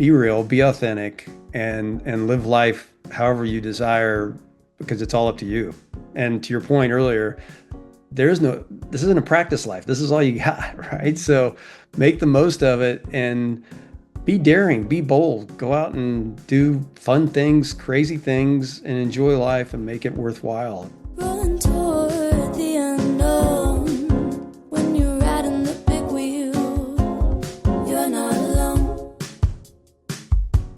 be real, be authentic, and live life however you desire, because it's all up to you. And to your point earlier, this isn't a practice life. This is all you got, right? So make the most of it and be daring, be bold, go out and do fun things, crazy things, and enjoy life and make it worthwhile. Rolling toward the unknown. When you're riding the big wheel, you're not alone.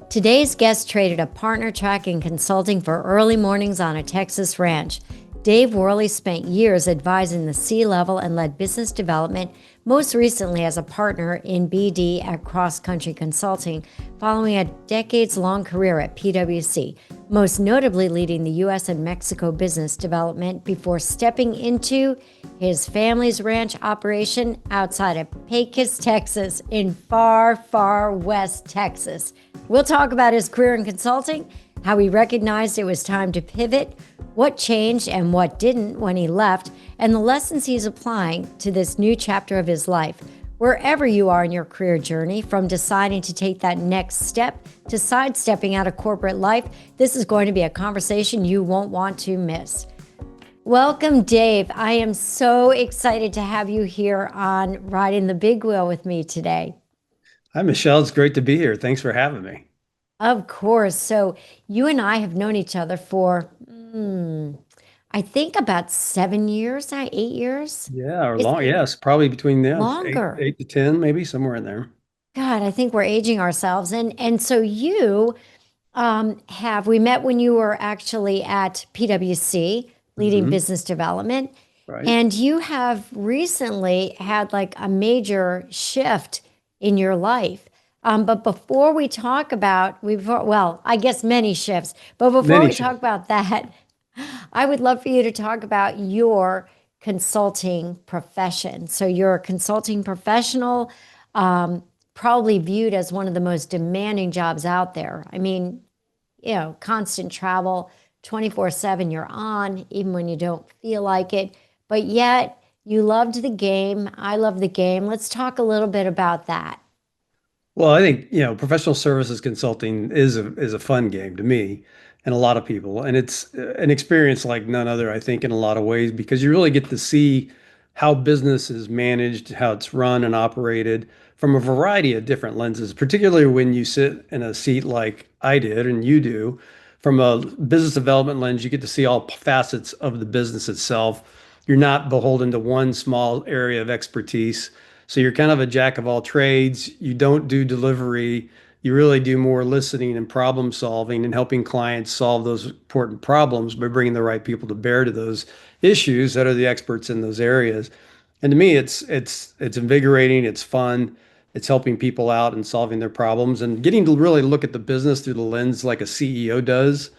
Today's guest traded a partner track in consulting for early mornings on a Texas ranch. Dave Worley spent years advising the C-level and led business development, most recently as a partner in BD at CrossCountry Consulting, following a decades-long career at PwC, most notably leading the U.S. and Mexico business development before stepping into his family's ranch operation outside of Pecos, Texas, in far, far west Texas. We'll talk about his career in consulting, how he recognized it was time to pivot, what changed and what didn't when he left, and the lessons he's applying to this new chapter of his life. Wherever you are in your career journey, from deciding to take that next step to sidestepping out of corporate life, this is going to be a conversation you won't want to miss. Welcome, Dave. I am so excited to have you here on Riding the Big Wheel with me today. Hi, Michelle. It's great to be here. Thanks for having me. Of course. So you and I have known each other for, I think about 7 years, 8 years. Yeah, or Is long. it Yes, probably between them, eight, longer? 8 to 10, maybe somewhere in there. God, I think we're aging ourselves. And so you we met when you were actually at PwC leading Hmm. business development. Right. And you have recently had like a major shift in your life. But before we talk about, well, I guess many shifts, but before Many we talk shifts. about that, I would love for you to talk about your consulting profession. So you're a consulting professional, probably viewed as one of the most demanding jobs out there. I mean, constant travel, 24/7, you're on, even when you don't feel like it. But yet, you loved the game. I love the game. Let's talk a little bit about that. Well, I think, professional services consulting is a fun game to me and a lot of people. And it's an experience like none other, I think, in a lot of ways, because you really get to see how business is managed, how it's run and operated from a variety of different lenses, particularly when you sit in a seat like I did and you do. From a business development lens, you get to see all facets of the business itself. You're not beholden to one small area of expertise. So you're kind of a jack of all trades. You don't do delivery. You really do more listening and problem solving and helping clients solve those important problems by bringing the right people to bear to those issues that are the experts in those areas. And to me, it's invigorating. It's fun. It's helping people out and solving their problems and getting to really look at the business through the lens like a CEO does,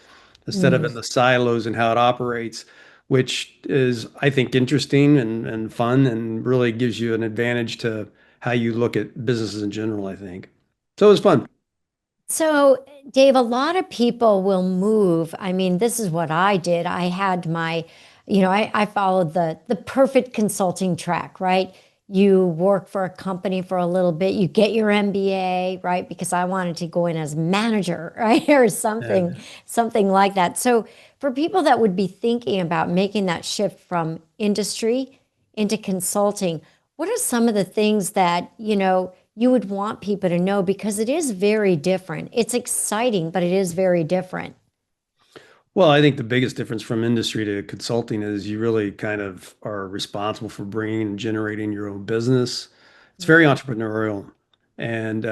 instead of in the silos and how it operates, which is, I think, interesting and fun and really gives you an advantage to how you look at businesses in general, I think. So it was fun. So, Dave, a lot of people will move. I mean, this is what I did. I had I followed the perfect consulting track, right? You work for a company for a little bit, you get your MBA, right? Because I wanted to go in as manager, right? Or something, Yeah. something like that. So, for people that would be thinking about making that shift from industry into consulting, what are some of the things that, you would want people to know? Because it is very different. It's exciting, but it is very different. Well, I think the biggest difference from industry to consulting is you really kind of are responsible for bringing and generating your own business. It's very entrepreneurial. And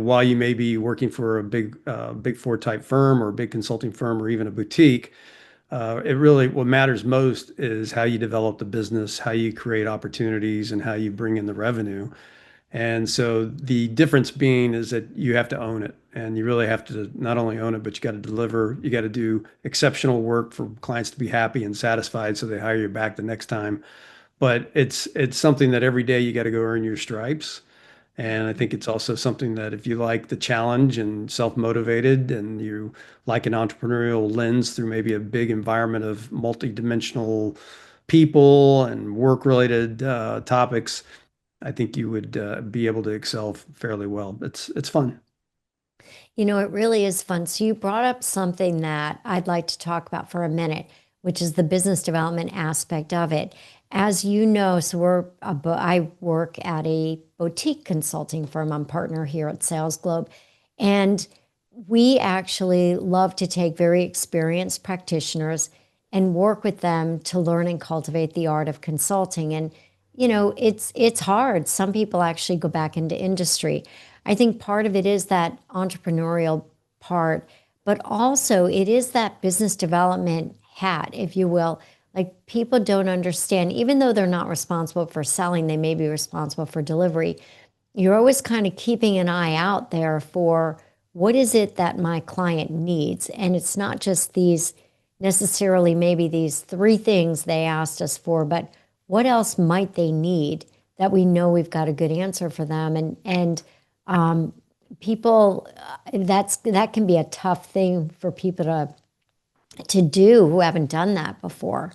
while you may be working for a big four type firm or a big consulting firm or even a boutique, it really, what matters most is how you develop the business, how you create opportunities, and how you bring in the revenue. And so the difference being is that you have to own it, and you really have to not only own it, but you got to deliver. You got to do exceptional work for clients to be happy and satisfied so they hire you back the next time. But it's something that every day you got to go earn your stripes. And I think it's also something that if you like the challenge and self-motivated and you like an entrepreneurial lens through maybe a big environment of multidimensional people and work-related topics, I think you would be able to excel fairly well. It's fun. It really is fun. So you brought up something that I'd like to talk about for a minute, which is the business development aspect of it. As you know, I work at a boutique consulting firm. I'm partner here at Sales Globe, and we actually love to take very experienced practitioners and work with them to learn and cultivate the art of consulting. And it's hard. Some people actually go back into industry. I think part of it is that entrepreneurial part, but also it is that business development hat, if you will. Like people don't understand, even though they're not responsible for selling, they may be responsible for delivery. You're always kind of keeping an eye out there for what is it that my client needs. And it's not just these necessarily maybe these three things they asked us for, but what else might they need that we know we've got a good answer for them. And people, that can be a tough thing for people to do who haven't done that before.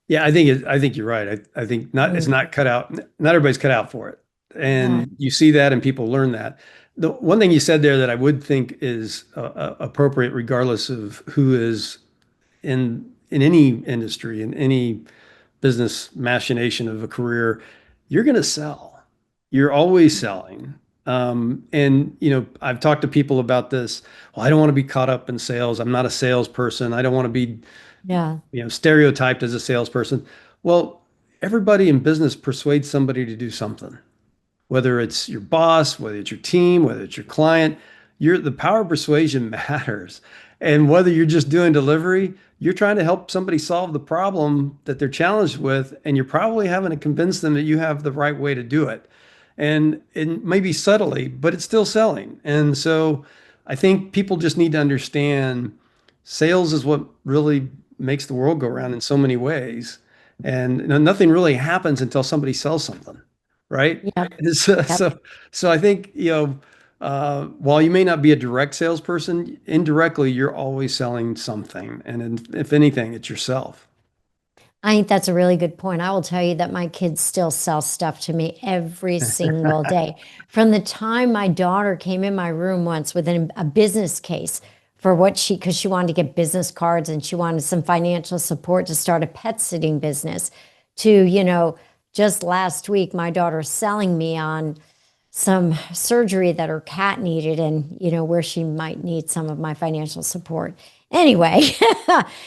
Yeah, I think you're right. I think not it's Mm, not cut out. Not everybody's cut out for it, yeah, and you see that, and people learn that. The one thing you said there that I would think is appropriate, regardless of who is in any industry, in any business machination of a career, you're going to sell. You're always selling. And I've talked to people about this. Well, I don't want to be caught up in sales. I'm not a salesperson. I don't want to be yeah, stereotyped as a salesperson. Well, everybody in business persuades somebody to do something, whether it's your boss, whether it's your team, whether it's your client. The power of persuasion matters. And whether you're just doing delivery, you're trying to help somebody solve the problem that they're challenged with, and you're probably having to convince them that you have the right way to do it. And it may be subtly, but it's still selling. And so I think people just need to understand sales is what really makes the world go around in so many ways. And nothing really happens until somebody sells something, right? yeah, So, yep. so I think, while you may not be a direct salesperson, indirectly, you're always selling something. And if anything, it's yourself. I think that's a really good point. I will tell you that my kids still sell stuff to me every single day. From the time my daughter came in my room once with a business case for because she wanted to get business cards and she wanted some financial support to start a pet sitting business, to, just last week, my daughter selling me on some surgery that her cat needed and, where she might need some of my financial support. Anyway,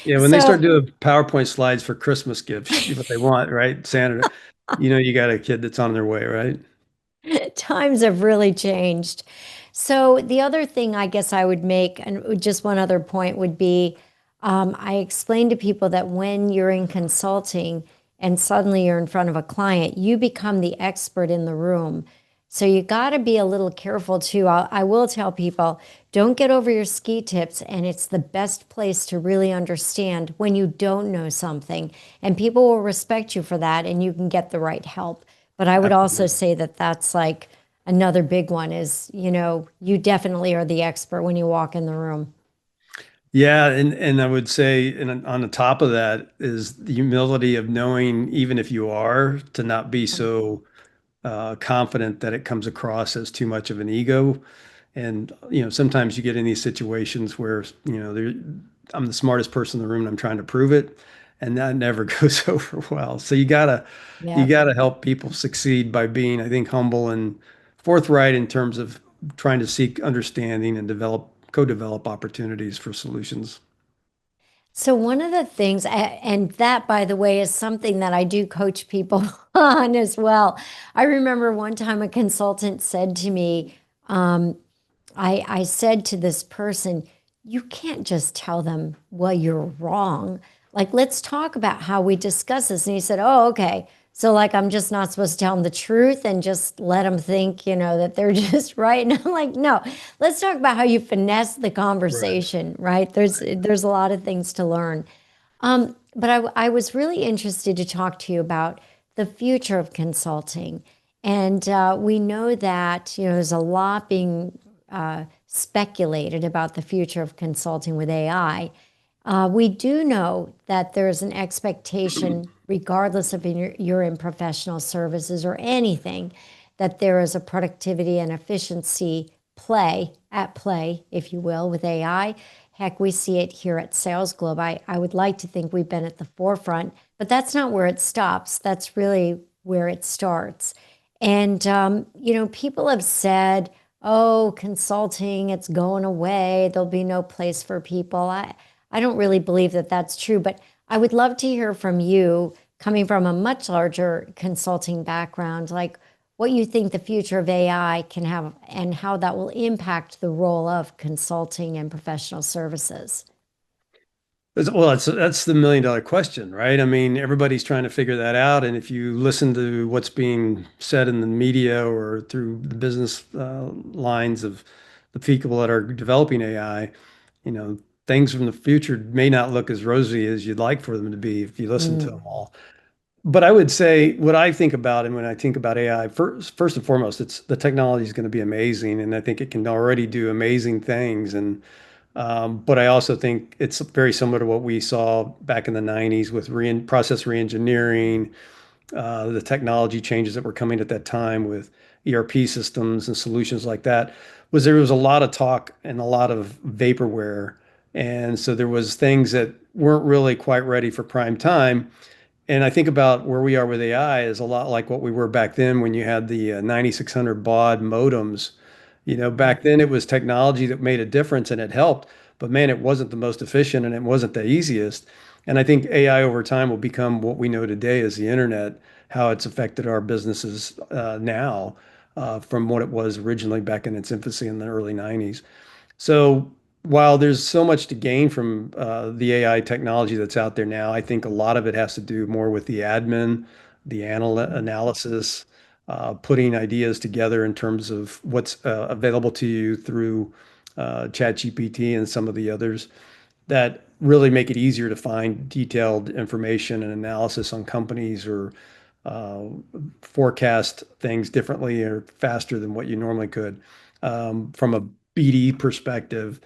Yeah, when they so start doing PowerPoint slides for Christmas gifts, what they want, right? Santa, you got a kid that's on their way, right? times have really changed. So the other thing I guess I would make, and just one other point would be, I explain to people that when you're in consulting and suddenly you're in front of a client, you become the expert in the room. So you got to be a little careful too. I will tell people, don't get over your ski tips, and it's the best place to really understand when you don't know something, and people will respect you for that, and you can get the right help. But I would also Absolutely. say that that's like another big one is, you definitely are the expert when you walk in the room. Yeah, and I would say, and on the top of that is the humility of knowing, even if you are, to not be so confident that it comes across as too much of an ego. And sometimes you get in these situations where I'm the smartest person in the room and I'm trying to prove it, and that never goes over well. So you Yeah. gotta help people succeed by being, I think, humble and forthright in terms of trying to seek understanding and co-develop opportunities for solutions. So one of the things, and that, by the way, is something that I do coach people on as well. I remember one time a consultant said to me, I said to this person, you can't just tell them, well, you're wrong. Like, let's talk about how we discuss this. And he said, oh, okay. So, like, I'm just not supposed to tell them the truth and just let them think, that they're just right. And I'm like, no, let's talk about how you finesse the Right. conversation, right? There's a lot of things to learn. But I was really interested to talk to you about the future of consulting. And we know that, there's a lot being speculated about the future of consulting with AI. We do know that there's an expectation, regardless of you're in professional services or anything, that there is a productivity and efficiency play, if you will, with AI. Heck, we see it here at Sales Globe. I would like to think we've been at the forefront, but that's not where it stops. That's really where it starts. And, people have said, oh, consulting, it's going away. There'll be no place for people. I don't really believe that that's true, but I would love to hear from you, coming from a much larger consulting background, like what you think the future of AI can have and how that will impact the role of consulting and professional services. Well, that's the million dollar question, right? I mean, everybody's trying to figure that out. And if you listen to what's being said in the media or through the business lines of the people that are developing AI, you know, things from the future may not look as rosy as you'd like for them to be if you listen to them Mm, all. But I would say what I think about, and when I think about AI, first and foremost, it's the technology is going to be amazing, and I think it can already do amazing things. And but I also think it's very similar to what we saw back in the 90s with process reengineering, the technology changes that were coming at that time with ERP systems and solutions like that, was there was a lot of talk and a lot of vaporware. And so there was things that weren't really quite ready for prime time. And I think about where we are with AI is a lot like what we were back then when you had the 9600 baud modems. You know, back then it was technology that made a difference and it helped, but man, it wasn't the most efficient and it wasn't the easiest. And I think AI over time will become what we know today as the internet, how it's affected our businesses now from what it was originally back in its infancy in the early 90s. So while there's so much to gain from the AI technology that's out there now, I think a lot of it has to do more with the admin, the analysis, putting ideas together in terms of what's available to you through ChatGPT and some of the others that really make it easier to find detailed information and analysis on companies or uh, forecast things differently or faster than what you normally could. From a BD perspective,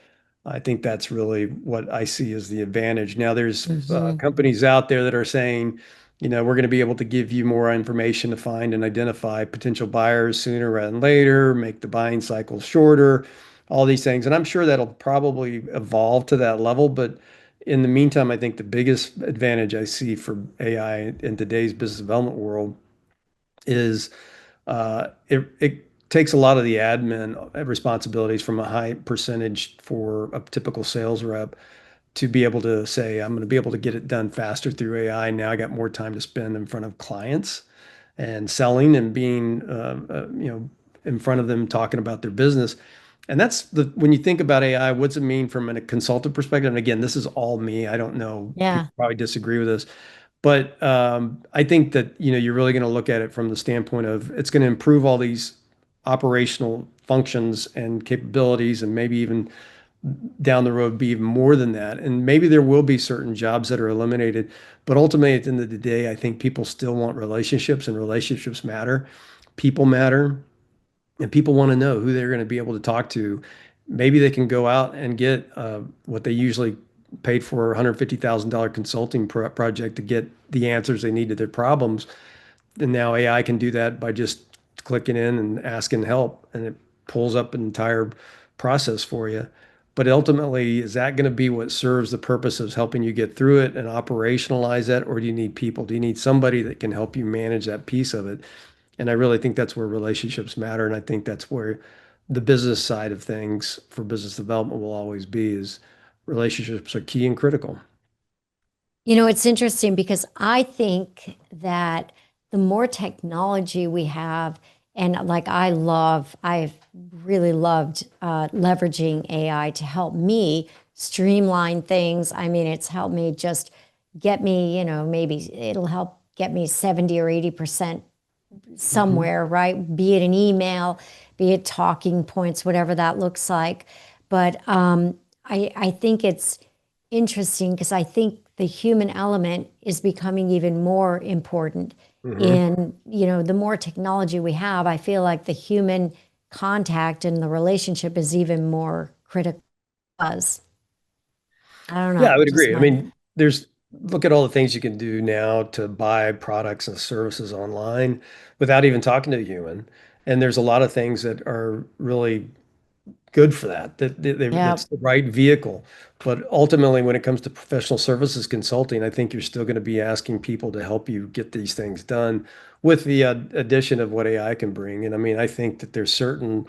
I think that's really what I see as the advantage. Now, there's mhm. companies out there that are saying, you know, we're going to be able to give you more information to find and identify potential buyers sooner rather than later, make the buying cycle shorter, all these things. And I'm sure that'll probably evolve to that level. But in the meantime, I think the biggest advantage I see for AI in today's business development world is it takes a lot of the admin responsibilities from a high percentage for a typical sales rep to be able to say, I'm going to be able to get it done faster through AI. Now I got more time to spend in front of clients and selling and being, in front of them talking about their business. And that's when you think about AI, what's it mean from a consultant perspective? And again, this is all me. I don't know. People Yeah. probably disagree with this, but I think that you're really going to look at it from the standpoint of it's going to improve all these operational functions and capabilities, and maybe even down the road be even more than that. And maybe there will be certain jobs that are eliminated, but ultimately at the end of the day, I think people still want relationships, and relationships matter. People matter, and people want to know who they're going to be able to talk to. Maybe they can go out and get what they usually paid for a $150,000 consulting project to get the answers they need to their problems. And now AI can do that by just clicking in and asking help, and it pulls up an entire process for you. But ultimately, is that going to be what serves the purpose of helping you get through it and operationalize that? Or do you need people? Do you need somebody that can help you manage that piece of it? And I really think that's where relationships matter. And I think that's where the business side of things for business development will always be is relationships are key and critical. It's interesting because I think that the more technology we have, and like I've really loved leveraging AI to help me streamline things. I mean, it's helped me just get me, maybe it'll help get me 70 or 80% Mhm. somewhere, right? Be it an email, be it talking points, whatever that looks like. But I think it's interesting because I think the human element is becoming even more important. Mhm. In, the more technology we have, I feel like the human contact and the relationship is even more critical. As I don't Yeah, I know, would just agree. I my mean, look at all the things you can do now to buy products and services online without even talking to a human. And there's a lot of things that are really good for that. Yeah. It's the right vehicle. But ultimately, when it comes to professional services consulting, I think you're still going to be asking people to help you get these things done with the addition of what AI can bring. And I mean, I think that there's certain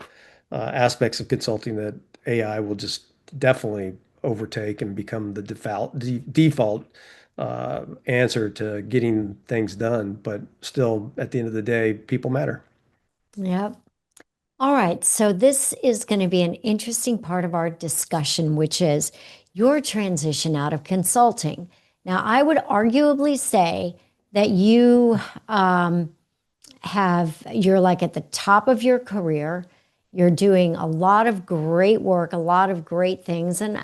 aspects of consulting that AI will just definitely overtake and become the default answer to getting things done. But still, at the end of the day, people matter. Yep. All right, so this is going to be an interesting part of our discussion, which is your transition out of consulting. Now, I would arguably say that you're like at the top of your career. You're doing a lot of great work, a lot of great things. And,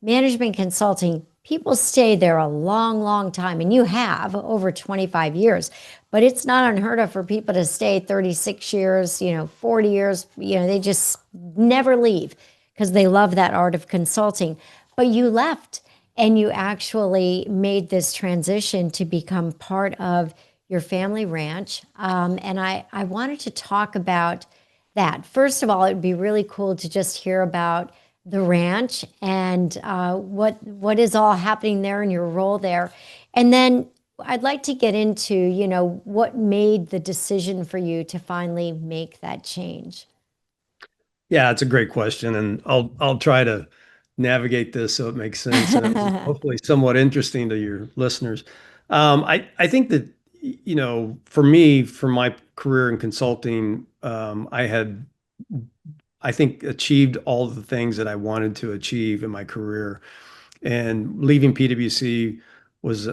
management consulting, people stay there a long, long time. And you have over 25 years. But it's not unheard of for people to stay 36 years, 40 years. They just never leave because they love that art of consulting. But you left and you actually made this transition to become part of your family ranch. And I wanted to talk about that. First of all, it'd be really cool to just hear about the ranch and what is all happening there and your role there. And then I'd like to get into, what made the decision for you to finally make that change. Yeah, it's a great question, and I'll try to navigate this so it makes sense and hopefully somewhat interesting to your listeners. I think that for me, for my career in consulting, I had I think achieved all of the things that I wanted to achieve in my career. And leaving PwC was,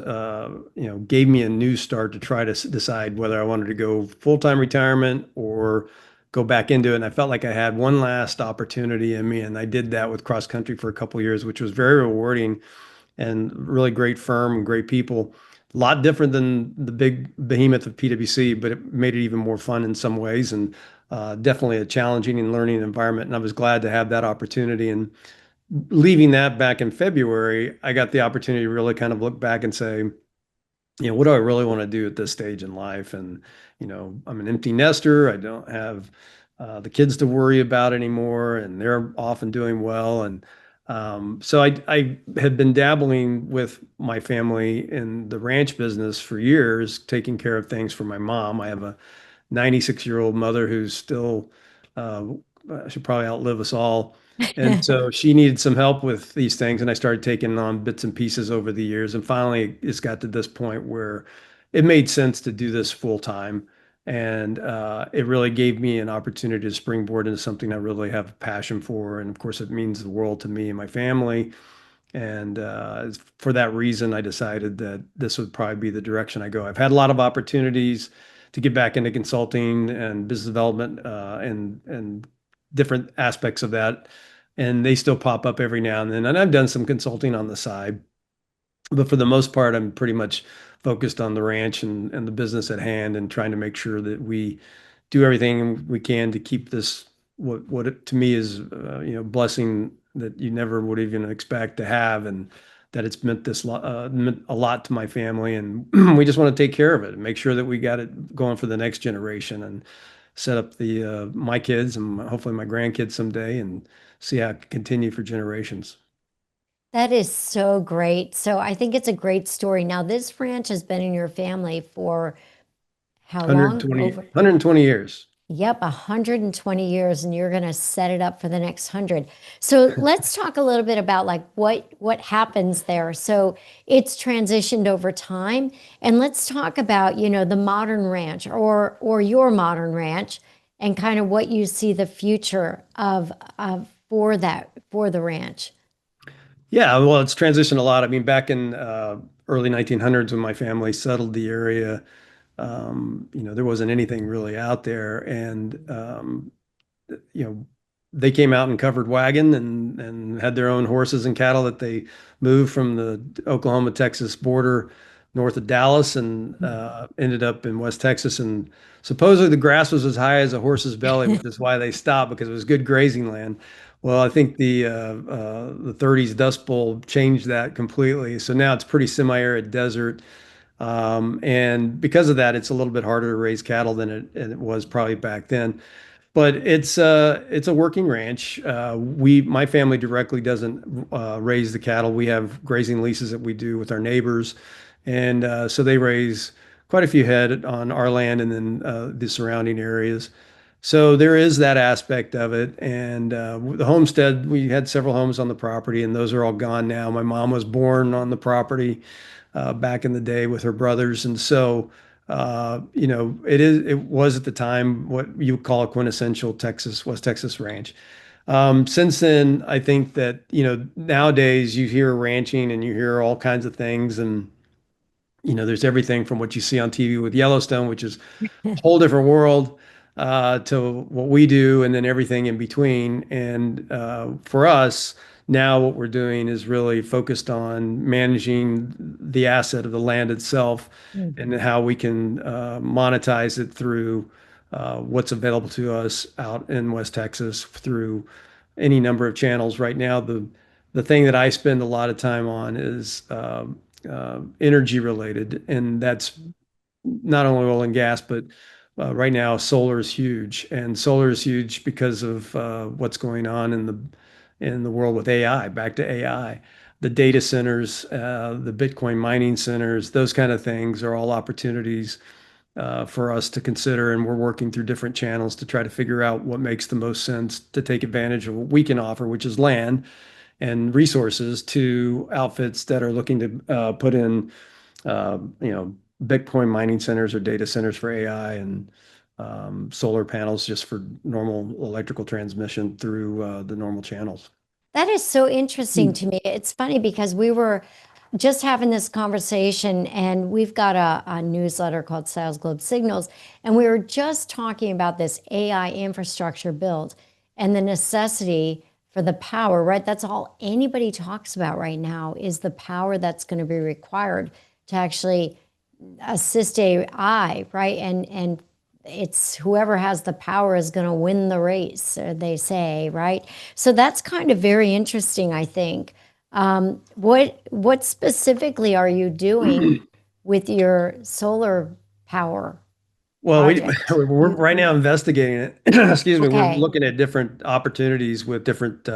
gave me a new start to try to decide whether I wanted to go full-time retirement or go back into it. And I felt like I had one last opportunity in me, and I did that with CrossCountry for a couple of years, which was very rewarding and really great firm and great people. A lot different than the big behemoth of PwC, but it made it even more fun in some ways, and definitely a challenging and learning environment. And I was glad to have that opportunity. And leaving that back in February, I got the opportunity to really kind of look back and say, what do I really want to do at this stage in life? And, I'm an empty nester. I don't have the kids to worry about anymore, and they're off and doing well. And so I had been dabbling with my family in the ranch business for years, taking care of things for my mom. I have a 96-year-old mother who's still, uh, should probably outlive us all. And so she needed some help with these things, and I started taking on bits and pieces over the years. And finally, it's got to this point where it made sense to do this full time. And it really gave me an opportunity to springboard into something I really have a passion for. And of course, it means the world to me and my family. And for that reason, I decided that this would probably be the direction I go. I've had a lot of opportunities to get back into consulting and business development and different aspects of that, and they still pop up every now and then. And I've done some consulting on the side, but for the most part, I'm pretty much focused on the ranch and the business at hand, and trying to make sure that we do everything we can to keep this what it, to me is blessing that you never would even expect to have, and that it's meant a lot to my family, and we just want to take care of it and make sure that we got it going for the next generation, and set up the my kids and hopefully my grandkids someday, and see how it can continue for generations. That is so great. So I think it's a great story. Now, this ranch has been in your family for how long? 120 years. Yep, 120 years, and you're going to set it up for the next 100. So let's talk a little bit about like what happens there. So it's transitioned over time, and let's talk about, the modern ranch or your modern ranch and kind of what you see the future of for the ranch. Yeah, well, it's transitioned a lot. I mean, back in early 1900s when my family settled the area, there wasn't anything really out there, and you know, they came out in covered wagon and had their own horses and cattle that they moved from the Oklahoma-Texas border north of Dallas, and ended up in West Texas. And supposedly the grass was as high as a horse's belly, which is why they stopped, because it was good grazing land. Well, I think the 30s Dust Bowl changed that completely. So now it's pretty semi-arid desert. And because of that, it's a little bit harder to raise cattle than it was probably back then. But it's a working ranch. My family directly doesn't raise the cattle. We have grazing leases that we do with our neighbors, and so they raise quite a few head on our land and then the surrounding areas. So there is that aspect of it. And the homestead, we had several homes on the property, and those are all gone now. My mom was born on the property back in the day with her brothers, and so it was at the time what you would call a quintessential West Texas ranch. Since then, I think that nowadays you hear ranching and you hear all kinds of things, and there's everything from what you see on TV with Yellowstone, which is whole different world to what we do, and then everything in between. And for us, now what we're doing is really focused on managing the asset of the land itself and Mhm. how we can monetize it through what's available to us out in West Texas through any number of channels. Right now, the thing that I spend a lot of time on is energy related, and that's not only oil and gas, but right now solar is huge, and solar is huge because of what's going on in the world with AI. Back to AI, the data centers, the Bitcoin mining centers, those kind of things are all opportunities for us to consider, and we're working through different channels to try to figure out what makes the most sense to take advantage of what we can offer, which is land and resources to outfits that are looking to put in uh, you know, Bitcoin mining centers or data centers for AI and solar panels just for normal electrical transmission through the normal channels. That is so interesting Hmm. to me. It's funny because we were just having this conversation, and we've got a newsletter called Sales Globe Signals, and we were just talking about this AI infrastructure build and the necessity for the power, right? That's all anybody talks about right now is the power that's going to be required to actually assist AI, right? And it's whoever has the power is going to win the race, they say, right? So that's kind of very interesting, I think. What specifically are you doing with your solar power Well, project? we're right now investigating it. Excuse me. We're Okay. looking at different opportunities with different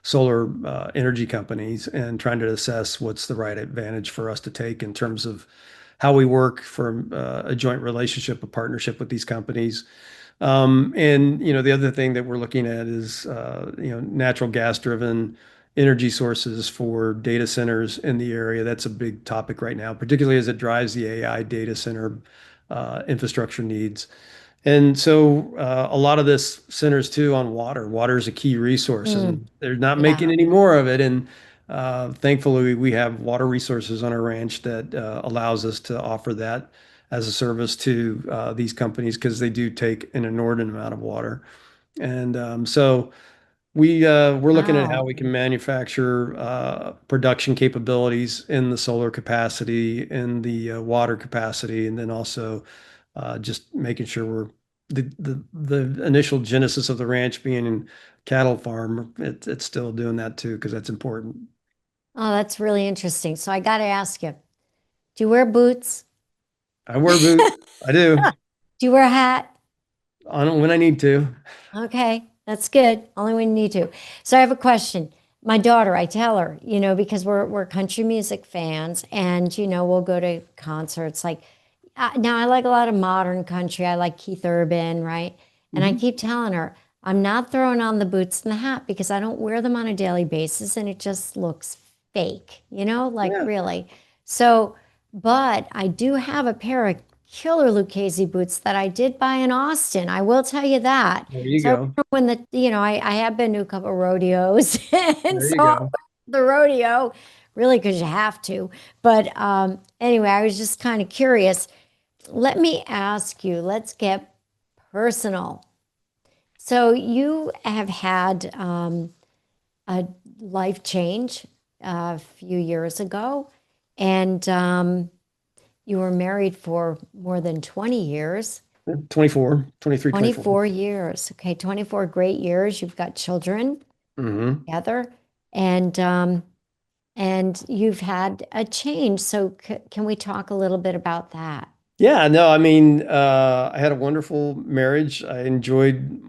solar energy companies and trying to assess what's the right advantage for us to take in terms of how we work for a joint relationship, a partnership with these companies. And the other thing that we're looking at is natural gas driven energy sources for data centers in the area. That's a big topic right now, particularly as it drives the AI data center infrastructure needs. And so a lot of this centers too on water. Water is a key resource, Mm, and they're not yeah. making any more of it. And thankfully, we have water resources on our ranch that allows us to offer that as a service to these companies because they do take an inordinate amount of water. And so we're looking at how Wow. we can manufacture production capabilities in the solar capacity, in the water capacity, and then also just making sure we're the initial genesis of the ranch being in cattle farm. It's still doing that too because that's important. Oh, that's really interesting. So I got to ask you, do you wear boots? I wear boots. I do Do you wear a hat? on when I need to. Okay, that's good. Only when you need to. So I have a question. My daughter, I tell her, because we're country music fans, and we'll go to concerts. Like now, I like a lot of modern country. I like Keith Urban, right? And I Mhm. keep telling her, I'm not throwing on the boots and the hat because I don't wear them on a daily basis, and it just looks fake, like Yeah, really. So, but I do have a pair of killer Lucchese boots that I did buy in Austin. I will tell you that. there you So I go. remember when I have been to a couple of rodeos, and There so you I go. went to the rodeo, really because you have to. But anyway, I was just kind of curious. Let me ask you, let's get personal. So you have had a life change a few years ago, and you were married for more than 20 years. 24, 23, 24. 24 years. Okay, 24 great years. You've got children Hmm. together, and you've had a change. So can we talk a little bit about that? Yeah, no, I mean, I had a wonderful marriage. I enjoyed,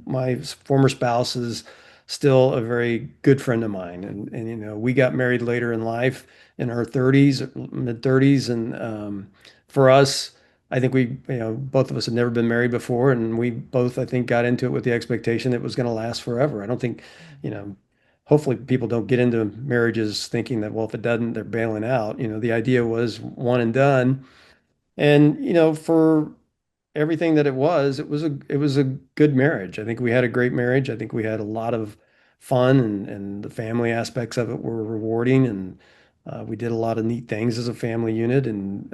my former spouse is still a very good friend of mine, and we got married later in life in our 30s, mid 30s, and for us, I think both of us had never been married before, and we both, I think, got into it with the expectation that it was going to last forever. I don't think, you know. Hopefully people don't get into marriages thinking that, well, if it doesn't, they're bailing out. The idea was one and done. And, for everything that it was a good marriage. I think we had a great marriage. I think we had a lot of fun and the family aspects of it were rewarding and we did a lot of neat things as a family unit. And,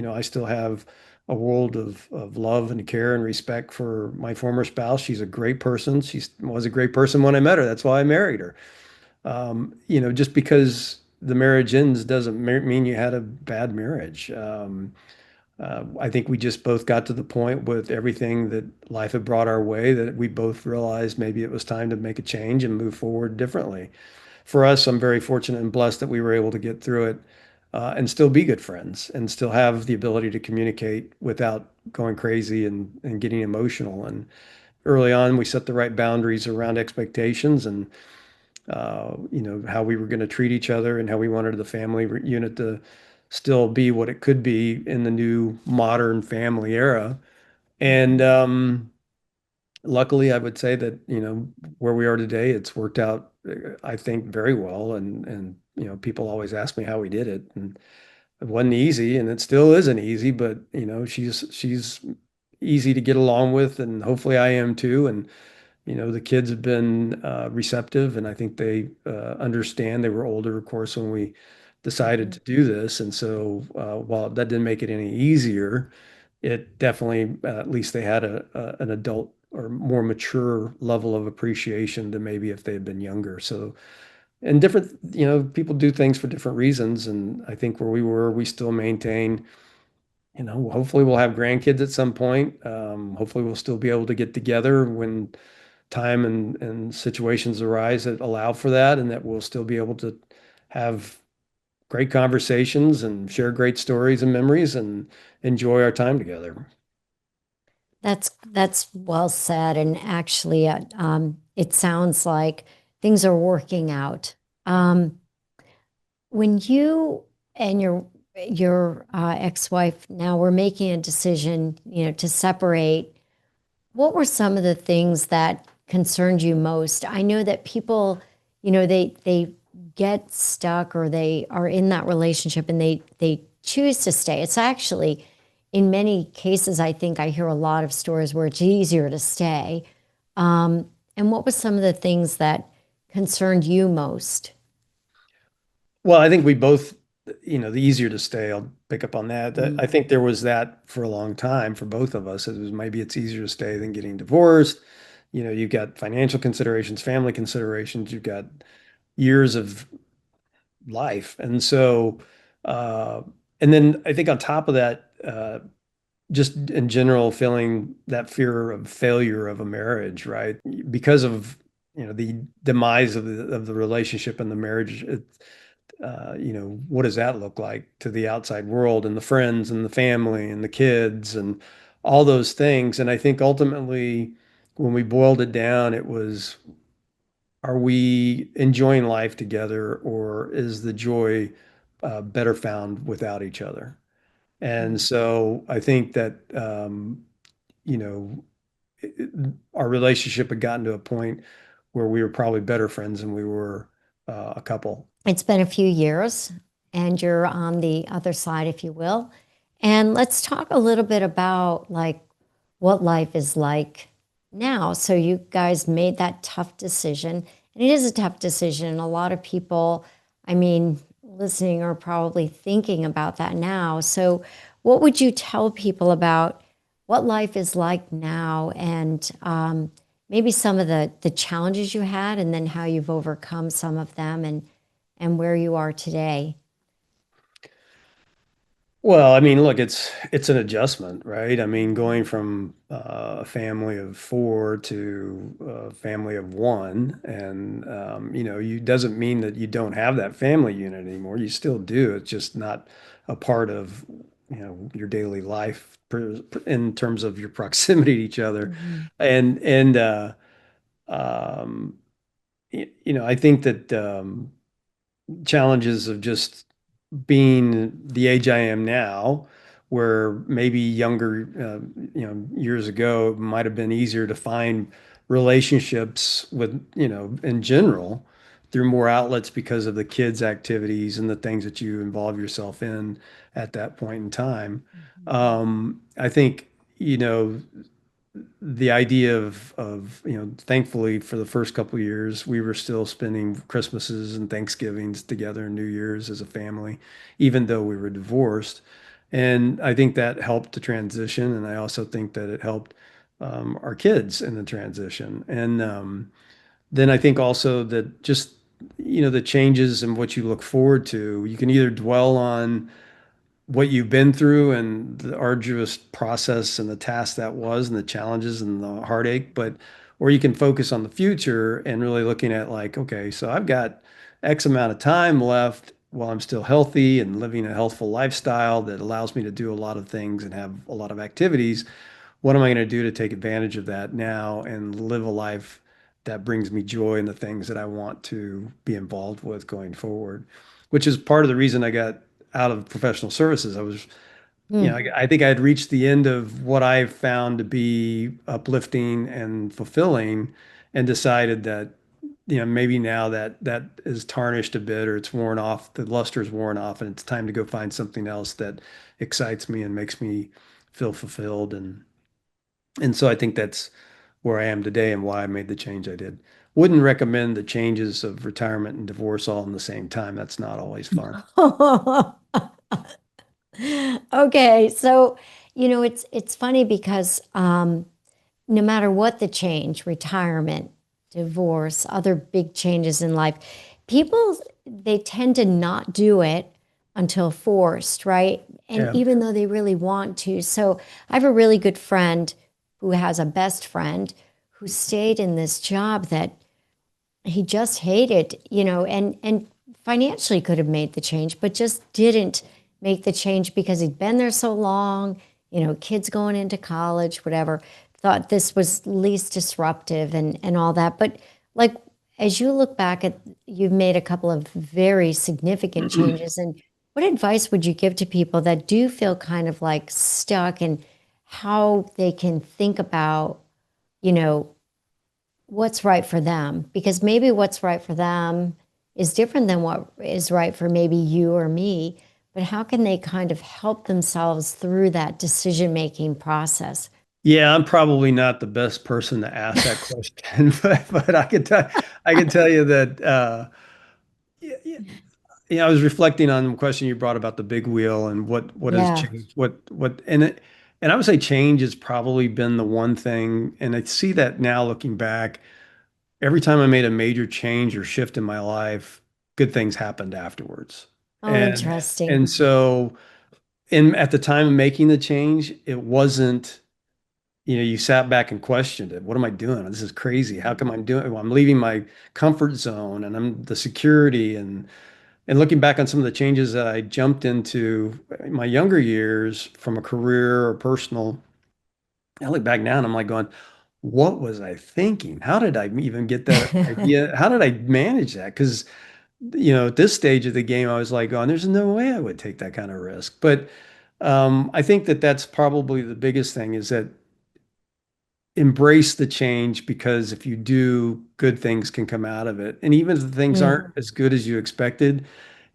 I still have a world of love and care and respect for my former spouse. She's a great person. She was a great person when I met her. That's why I married her. Just because the marriage ends doesn't mean you had a bad marriage. I think we just both got to the point with everything that life had brought our way that we both realized maybe it was time to make a change and move forward differently. For us, I'm very fortunate and blessed that we were able to get through it and still be good friends and still have the ability to communicate without going crazy and getting emotional. And early on, we set the right boundaries around expectations and how we were going to treat each other and how we wanted the family unit to still be what it could be in the new modern family era. And luckily, I would say that, where we are today, it's worked out, I think, very well. And people always ask me how we did it. And it wasn't easy, and it still isn't easy, but she's easy to get along with, and hopefully I am too. And the kids have been receptive, and I think they understand. They were older, of course, when we decided Mhm. to do this. And so, while that didn't make it any easier, it definitely, at least they had an adult or more mature level of appreciation than maybe if they had been younger. So, and different, people do things for different reasons. And I think where we were, we still maintain, hopefully we'll have grandkids at some point. Hopefully we'll still be able to get together when time and situations arise that allow for that, and that we'll still be able to have great conversations and share great stories and memories and enjoy our time together. That's well said, and actually, it sounds like things are working out. Um, when you and your ex-wife now were making a decision, to separate, what were some of the things that concerned you most? I know that people, they get stuck or they are in that relationship and they choose to stay. It's actually, in many cases, I think I hear a lot of stories where it's easier to stay. And what was some of the things that concerned you most? Well, I think we both, the easier to stay, I'll pick up on that. I think there was that for a long time for both of us. It was maybe it's easier to stay than getting divorced. You've got financial considerations, family considerations, you've got years of life. And so, uh, and then I think on top of that, just in general, feeling that fear of failure of a marriage, right? Because of, the demise of the relationship and the marriage, what does that look like to the outside world and the friends and the family and the kids and all those things? And I think ultimately, when we boiled it down, it was, are we enjoying life together, or is the joy better found without each other? And so I think that, you know, our relationship had gotten to a point where we were probably better friends than we were a couple. It's been a few years, and you're on the other side, if you will. And let's talk a little bit about like what life is like now. So you guys made that tough decision, and it is a tough decision. A lot of people, I mean, listening are probably thinking about that now. So what would you tell people about what life is like now, and maybe some of the challenges you had, and then how you've overcome some of them, and where you are today? Well, I mean, look, it's an adjustment, right? I mean, going from a family of four to a family of one, and you doesn't mean that you don't have that family unit anymore. You still do. It's just not a part of, your daily life in terms of your proximity to each other. Mhm. And I think that challenges of just being the age I am now, where maybe younger, years ago, it might have been easier to find relationships with, in general, through more outlets because of the kids' activities and the things that you involve yourself in at that point in time. Mhm. I think, you know, the idea of thankfully for the first couple of years we were still spending Christmases and Thanksgivings together and New Year's as a family, even though we were divorced. And I think that helped the transition, and I also think that it helped our kids in the transition. And then I think also that just the changes and what you look forward to, you can either dwell on what you've been through and the arduous process and the task that was and the challenges and the heartache, but or you can focus on the future and really looking at like, okay, so I've got X amount of time left while I'm still healthy and living a healthful lifestyle that allows me to do a lot of things and have a lot of activities. What am I going to do to take advantage of that now and live a life that brings me joy in the things that I want to be involved with going forward? Which is part of the reason I got out of professional services. I was, Mm. I think I had reached the end of what I found to be uplifting and fulfilling, and decided that, maybe now that that is tarnished a bit or it's worn off, the luster's worn off, and it's time to go find something else that excites me and makes me feel fulfilled. And so I think that's where I am today and why I made the change I did. Wouldn't recommend the changes of retirement and divorce all in the same time. That's not always fun. Okay, so it's funny because no matter what the change, retirement, divorce, other big changes in life, people they tend to not do it until forced, right? And Yeah. even though they really want to. So I have a really good friend who has a best friend who stayed in this job that he just hated, and financially could have made the change, but just didn't make the change because he'd been there so long, kids going into college, whatever, thought this was least disruptive and all that. But like as you look back at you've made a couple of very significant changes, and what advice would you give to people that do feel kind of like stuck and how they can think about, you know, what's right for them, because maybe what's right for them is different than what is right for maybe you or me, but how can they kind of help themselves through that decision making process? Yeah, I'm probably not the best person to ask that question, but I can tell you that y- y- I was reflecting on the question you brought about the big wheel and what has Yeah. changed, and I would say change has probably been the one thing, and I see that now looking back, every time I made a major change or shift in my life, good things happened afterwards. Oh, And interesting. so in at the time of making the change, it wasn't, you sat back and questioned it. What am I doing? This is crazy. How come I'm doing? Well, I'm leaving my comfort zone and I'm the security and looking back on some of the changes that I jumped into in my younger years from a career or personal, I look back now and I'm like going, what was I thinking? How did I even get that idea? How did I manage that? Because, at this stage of the game, I was like, going, there's no way I would take that kind of risk. But I think that that's probably the biggest thing is that embrace the change, because if you do, good things can come out of it. And even if the things aren't Mm, as good as you expected,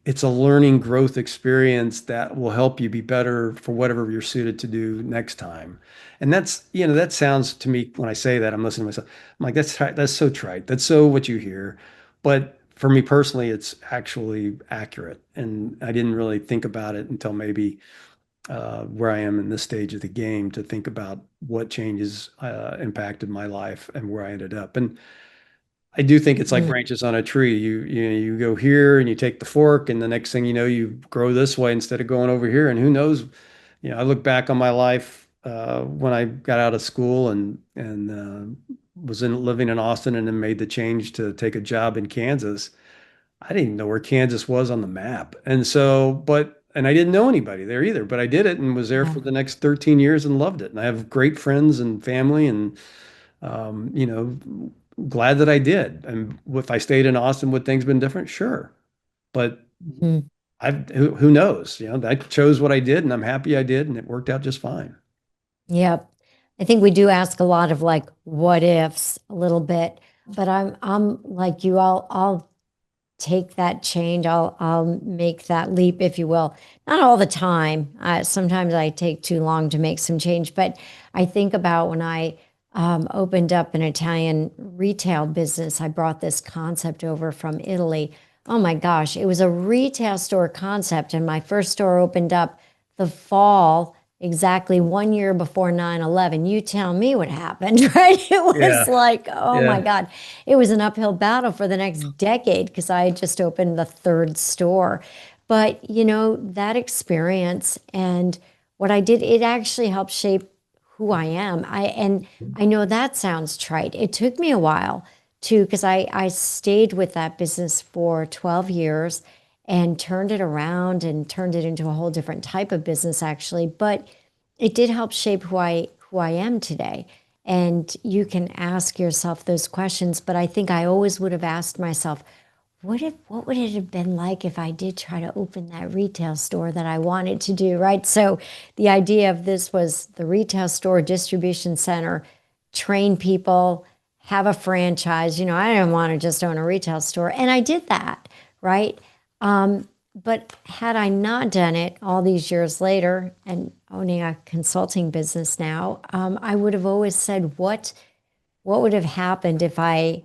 it's a learning growth experience that will help you be better for whatever you're suited to do next time. And that sounds to me when I say that, I'm listening to myself. I'm like, that's so trite. That's so what you hear. But for me personally, it's actually accurate. And I didn't really think about it until maybe where I am in this stage of the game to think about what changes impacted my life and where I ended up. And I do think it's like Mm, branches on a tree. You go here and you take the fork, and the next thing you know, you grow this way instead of going over here. And who knows? I look back on my life when I got out of school and was in living in Austin, and then made the change to take a job in Kansas. I didn't even know where Kansas was on the map, and I didn't know anybody there either. But I did it and was there yeah. for the next 13 years and loved it. And I have great friends and family, and glad that I did. And if I stayed in Austin, would things been different? Sure. But Mm. who knows? I chose what I did and I'm happy I did and it worked out just fine. Yep. I think we do ask a lot of like what ifs a little bit, but I'm like you, I'll take that change. I'll make that leap, if you will. Not all the time. Sometimes I take too long to make some change, but I think about when I opened up an Italian retail business. I brought this concept over from Italy. Oh my gosh, it was a retail store concept, and my first store opened up the fall exactly 1 year before 9/11. You tell me what happened, right? It was Yeah. like, oh my Yeah. God. It was an uphill battle for the next decade because I had just opened the third store. But, that experience and what I did, it actually helped shape who I am. I know that sounds trite. It took me a while to, because I stayed with that business for 12 years and turned it around and turned it into a whole different type of business actually. But it did help shape who I am today. And you can ask yourself those questions, but I think I always would have asked myself, what would it have been like if I did try to open that retail store that I wanted to do, right? So the idea of this was the retail store distribution center, train people, have a franchise. I didn't want to just own a retail store. And I did that, right? But had I not done it all these years later and owning a consulting business now, I would have always said, what would have happened if I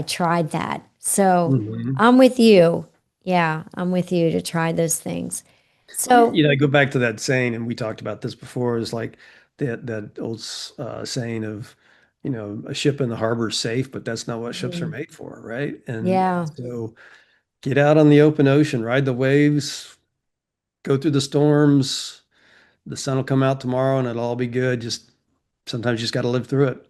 tried that? So Mhm. I'm with you. Yeah, I'm with you to try those things. So I go back to that saying, and we talked about this before, is like that old saying of, a ship in the harbor is safe, but that's not what ships are mm, made for, right? And yeah, so get out on the open ocean, ride the waves, go through the storms. The sun will come out tomorrow and it'll all be good. Just sometimes you just got to live through it.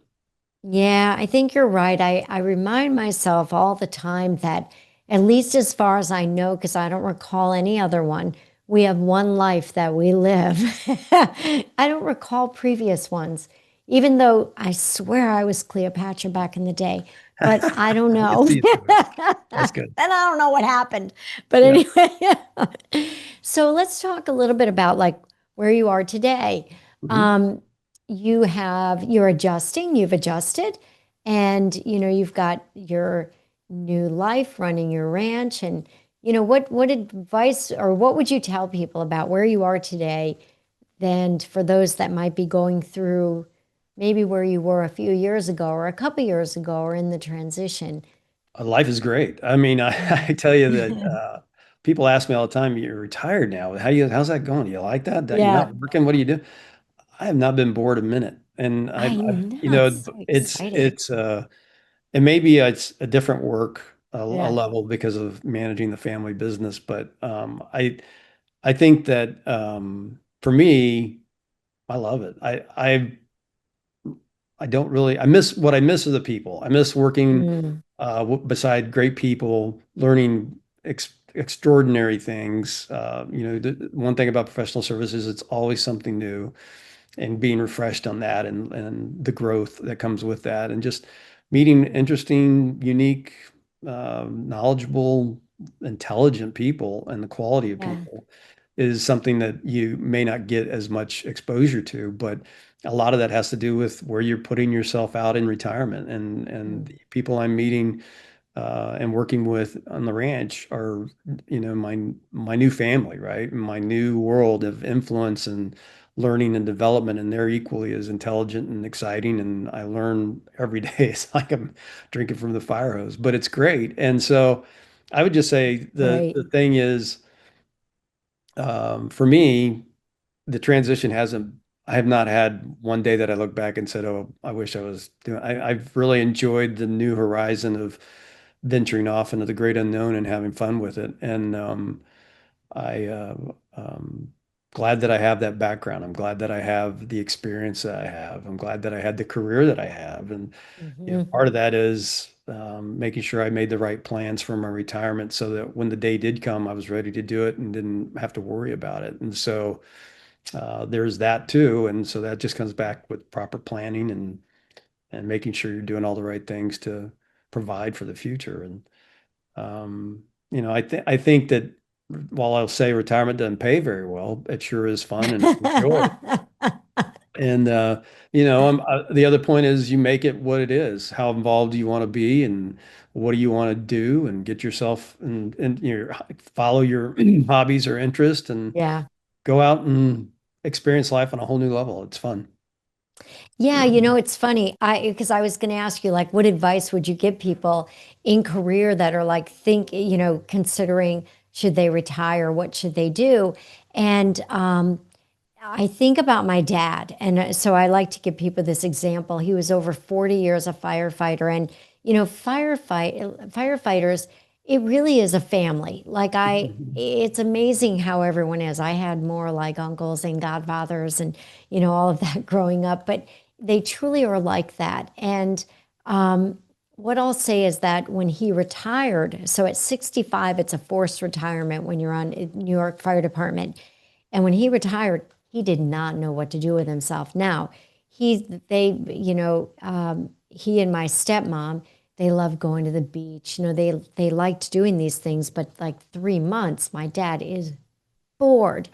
yeah, I think you're right. I remind myself all the time that, at least as far as I know, because I don't recall any other one, we have one life that we live. I don't recall previous ones, even though I swear I was Cleopatra back in the day, but I don't I can know. see you through it. That's good. And I don't know what happened. But Yeah. anyway, so let's talk a little bit about like where you are today. Mhm. Um, you're adjusting, you've adjusted, and you've got your new life running your ranch. And what advice or what would you tell people about where you are today, than for those that might be going through maybe where you were a few years ago or a couple years ago or in the transition? Life is great. I mean, I tell you that Mm. people ask me all the time, "You're retired now. How's that going? You like that? You're Yeah, not working? What do you do?" I have not been bored a minute, and I I've know, it's so exciting. it may be it's a different work, a Yeah. level because of managing the family business, but I think that for me, I love it. I don't really, I miss what I miss are the people. I miss working Mm, beside great people, learning extraordinary things. The one thing about professional services, it's always something new, and being refreshed on that, and the growth that comes with that, and just meeting interesting, unique, knowledgeable, intelligent people, and the quality of yeah. people is something that you may not get as much exposure to, but a lot of that has to do with where you're putting yourself out in retirement, and Mm, the people I'm meeting and working with on the ranch are, my new family, right? My new world of influence and learning and development, and they're equally as intelligent and exciting. And I learn every day. It's like I'm drinking from the fire hose, but it's great. And so I would just say great. the thing is, for me, the transition hasn't. I have not had one day that I look back and said, "Oh, I wish I was doing." I've really enjoyed the new horizon of venturing off into the great unknown and having fun with it. And I glad that I have that background. I'm glad that I have the experience that I have. I'm glad that I had the career that I have. And Mhm. part of that is making sure I made the right plans for my retirement so that when the day did come, I was ready to do it and didn't have to worry about it. And so there's that too. And so that just comes back with proper planning and making sure you're doing all the right things to provide for the future. And I think that while I'll say retirement doesn't pay very well, it sure is fun and I enjoy it. And the other point is you make it what it is. How involved do you want to be, and what do you want to do, and get yourself and follow your hobbies or interest, and Yeah. go out and experience life on a whole new level. It's fun. Yeah, it's funny. Because I was going to ask you, like, what advice would you give people in career that are like considering should they retire, what should they do? And I think about my dad, and so I like to give people this example. He was over 40 years a firefighter, and firefighters, it really is a family. It's amazing how everyone is. I had more like uncles and godfathers, and all of that growing up, but they truly are like that. And what I'll say is that when he retired, so at 65, it's a forced retirement when you're on New York Fire Department. And when he retired, he did not know what to do with himself. Now, he and my stepmom, they loved going to the beach. They liked doing these things, but like 3 months, my dad is bored.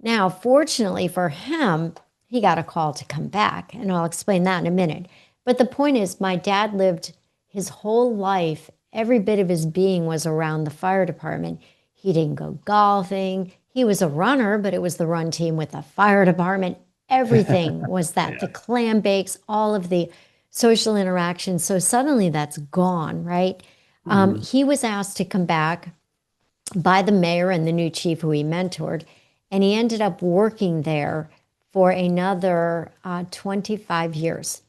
Now, fortunately for him, he got a call to come back, and I'll explain that in a minute. But the point is, my dad lived his whole life, every bit of his being was around the fire department. He didn't go golfing. He was a runner, but it was the run team with the fire department. Everything was that the Yeah. clam bakes, all of the social interactions. So suddenly that's gone, right? Mhm. He was asked to come back by the mayor and the new chief who he mentored. And he ended up working there for another 25 years.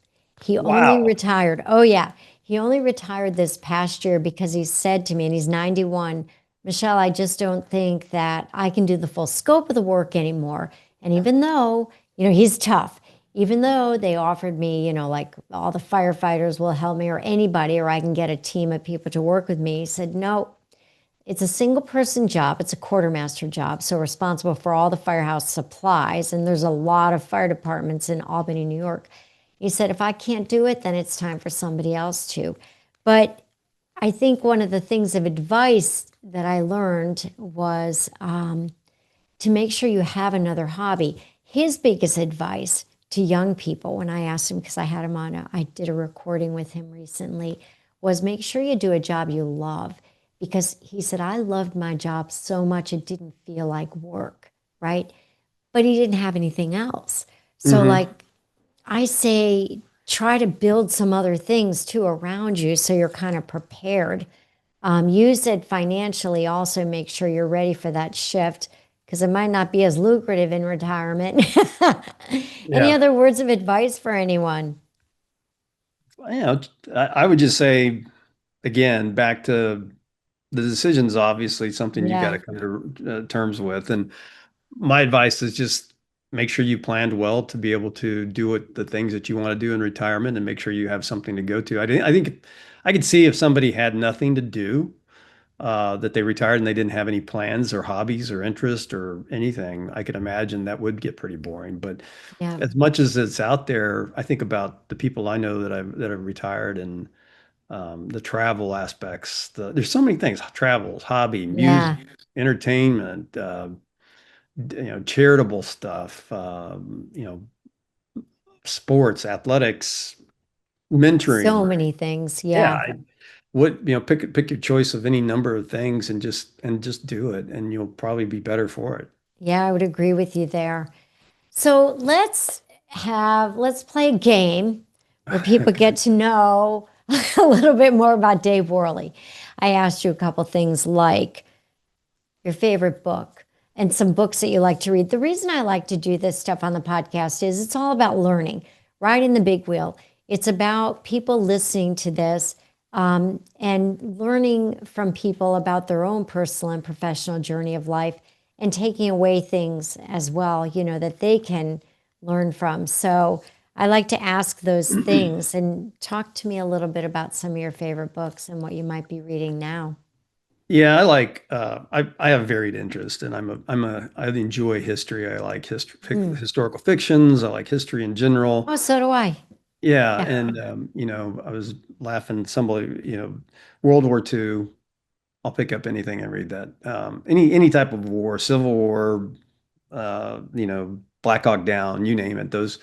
He only Wow. retired. Oh, yeah. He only retired this past year because he said to me, and he's 91, Michelle, I just don't think that I can do the full scope of the work anymore. And even though, he's tough, even though they offered me, like all the firefighters will help me or anybody, or I can get a team of people to work with me, he said, no, it's a single person job. It's a quartermaster job. So responsible for all the firehouse supplies. And there's a lot of fire departments in Albany, New York. He said, if I can't do it, then it's time for somebody else to. But I think one of the things of advice that I learned was to make sure you have another hobby. His biggest advice to young people, when I asked him, because I had him on, I did a recording with him recently, was make sure you do a job you love. Because he said, I loved my job so much it didn't feel like work, right? But he didn't have anything else. So, Hmm. like, I say, try to build some other things too around you so you're kind of prepared. Use it financially, also make sure you're ready for that shift because it might not be as lucrative in retirement. Any Yeah. other words of advice for anyone? I would just say again, back to the decision's obviously something you got Yeah, to come to terms with. And my advice is just make sure you planned well to be able to do the things that you want to do in retirement and make sure you have something to go to. I think I could see if somebody had nothing to do, that they retired and they didn't have any plans or hobbies or interest or anything. I could imagine that would get pretty boring. But yeah, as much as it's out there, I think about the people I know that have retired and the travel aspects. There's so many things: travels, hobby, music, yeah. entertainment, charitable stuff, sports, athletics, So mentoring. many things. Yeah, Yeah. pick your choice of any number of things and just do it, and you'll probably be better for it. Yeah, I would agree with you there. So let's play a game where people get to know a little bit more about Dave Worley. I asked you a couple things like your favorite book, and some books that you like to read. The reason I like to do this stuff on the podcast is it's all about learning, riding the big wheel. It's about people listening to this and learning from people about their own personal and professional journey of life and taking away things as well, that they can learn from. So I like to ask those things and talk to me a little bit about some of your favorite books and what you might be reading now. Yeah, I have varied interest, and I enjoy history. I like Mm. historical fictions. I like history in general. Oh, so do I. Yeah, Yeah. and I was laughing. Somebody, World War II. I'll pick up anything and read that. Any type of war, Civil War, Black Hawk Down, you name it. Those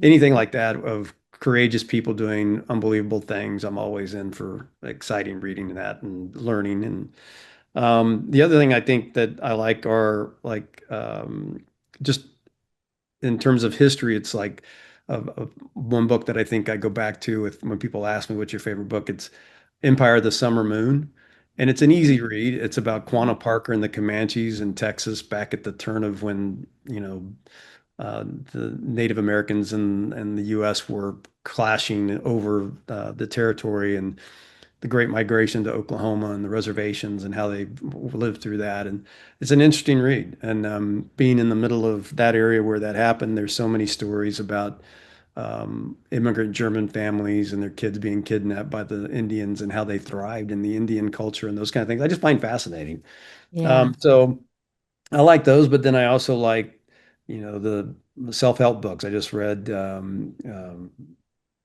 anything like that of courageous people doing unbelievable things. I'm always in for exciting reading that and learning. And the other thing I think that I like are like just in terms of history, it's like one book that I think I go back to with when people ask me what's your favorite book, it's Empire of the Summer Moon. And it's an easy read. It's about Quanah Parker and the Comanches in Texas back at the turn of when, uh, the Native Americans and the US were clashing over the territory and the Great Migration to Oklahoma and the reservations and how they lived through that. And it's an interesting read. And being in the middle of that area where that happened, there's so many stories about immigrant German families and their kids being kidnapped by the Indians and how they thrived in the Indian culture and those kind of things. I just find fascinating. Yeah. So I like those, but then I also like, the self-help books. I just read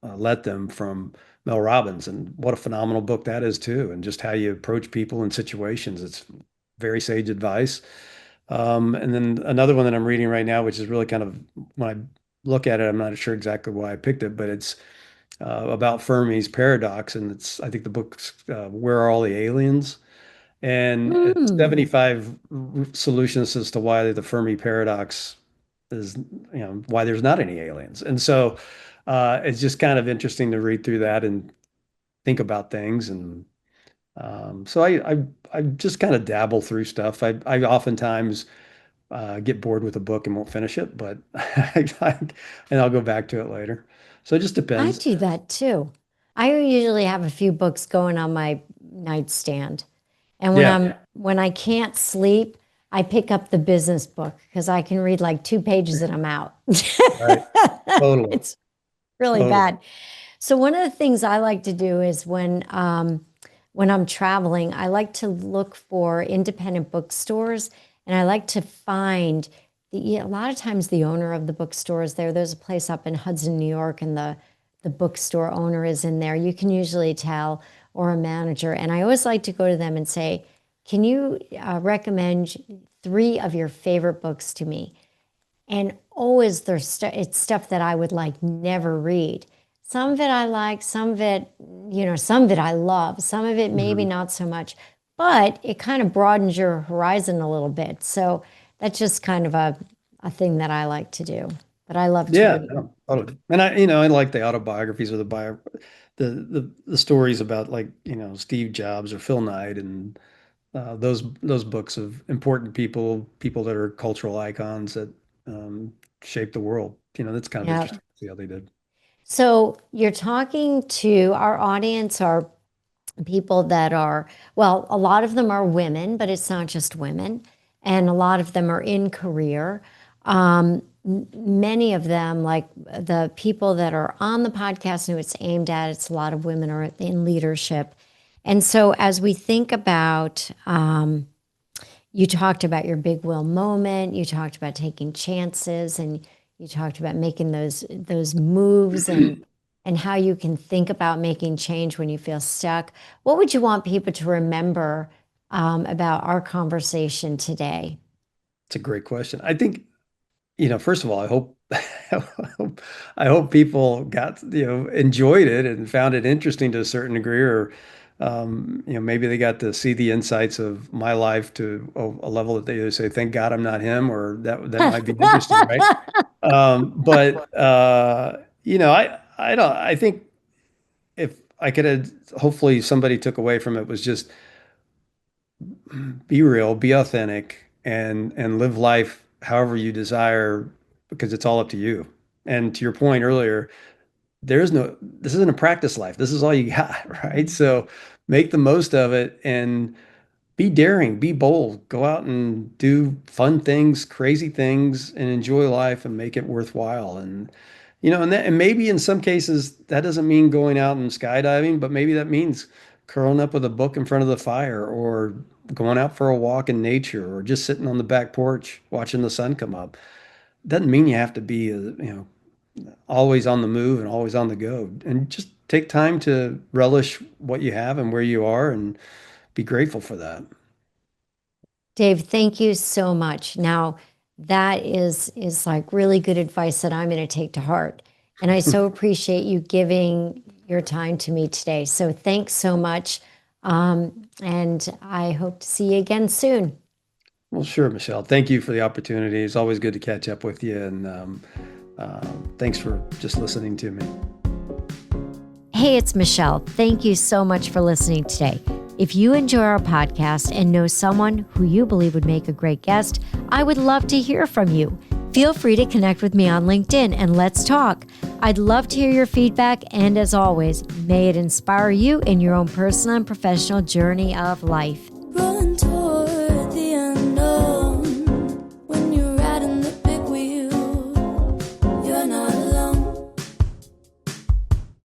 Let Them from Mel Robbins, and what a phenomenal book that is too, and just how you approach people in situations. It's very sage advice. And then another one that I'm reading right now, which is really kind of when I look at it, I'm not sure exactly why I picked it, but it's about Fermi's paradox, and it's I think the book's Where Are All the Aliens? And it's Mm. 75 solutions as to why the Fermi paradox is, why there's not any aliens. And so it's just kind of interesting to read through that and think about things. And so I just kind of dabble through stuff. I oftentimes get bored with a book and won't finish it, but and I'll go back to it later. So it just I depends. do that too. I usually have a few books going on my nightstand. And when Yeah, I can't sleep, I pick up the business book because I can read like 2 pages and I'm out. right. Totally. It's really Totally. bad. So one of the things I like to do is when I'm traveling, I like to look for independent bookstores, and I like to find a lot of times the owner of the bookstore is there. There's a place up in Hudson, New York, and the bookstore owner is in there. You can usually tell, or a manager. And I always like to go to them and say, "Can you recommend 3 of your favorite books to me?" And always it's stuff that I would like never read. Some of it I like, some of it, some of it I love, some of it maybe Mhm. not so much, but it kind of broadens your horizon a little bit. So that's just kind of a thing that I like to do. But I love to Yeah, read. no, totally. And I like the autobiographies or the stories about like, Steve Jobs or Phil Knight and those books of important people that are cultural icons that shape the world. That's kind of Yeah. interesting to see how they did. So you're talking to our audience are people that are, well, a lot of them are women, but it's not just women. And a lot of them are in career. Many of them, like the people that are on the podcast who it's aimed at, it's a lot of women are in leadership. And so as we think about, you talked about your big will moment, you talked about taking chances, and you talked about making those moves and how you can think about making change when you feel stuck. What would you want people to remember about our conversation today? It's a great question. I think, first of all, I hope I hope people enjoyed it and found it interesting to a certain degree, or maybe they got to see the insights of my life to a level that they either say, "Thank God I'm not him," or that might be interesting, right? But I think if I could have, hopefully somebody took away from it was just be real, be authentic, and live life however you desire because it's all up to you. And to your point earlier, this isn't a practice life. This is all you got, right? So make the most of it and be daring, be bold, go out and do fun things, crazy things, and enjoy life and make it worthwhile. And and maybe in some cases that doesn't mean going out and skydiving, but maybe that means curling up with a book in front of the fire or going out for a walk in nature or just sitting on the back porch watching the sun come up. Doesn't mean you have to be always on the move and always on the go. And just take time to relish what you have and where you are and be grateful for that. Dave, thank you so much. Now, that is like really good advice that I'm going to take to heart. And I so appreciate you giving your time to me today. So thanks so much. And I hope to see you again soon. Well, sure, Michelle. Thank you for the opportunity. It's always good to catch up with you. And thanks for just listening to me. Hey, it's Michelle. Thank you so much for listening today. If you enjoy our podcast and know someone who you believe would make a great guest, I would love to hear from you. Feel free to connect with me on LinkedIn and let's talk. I'd love to hear your feedback, and as always, may it inspire you in your own personal and professional journey of life.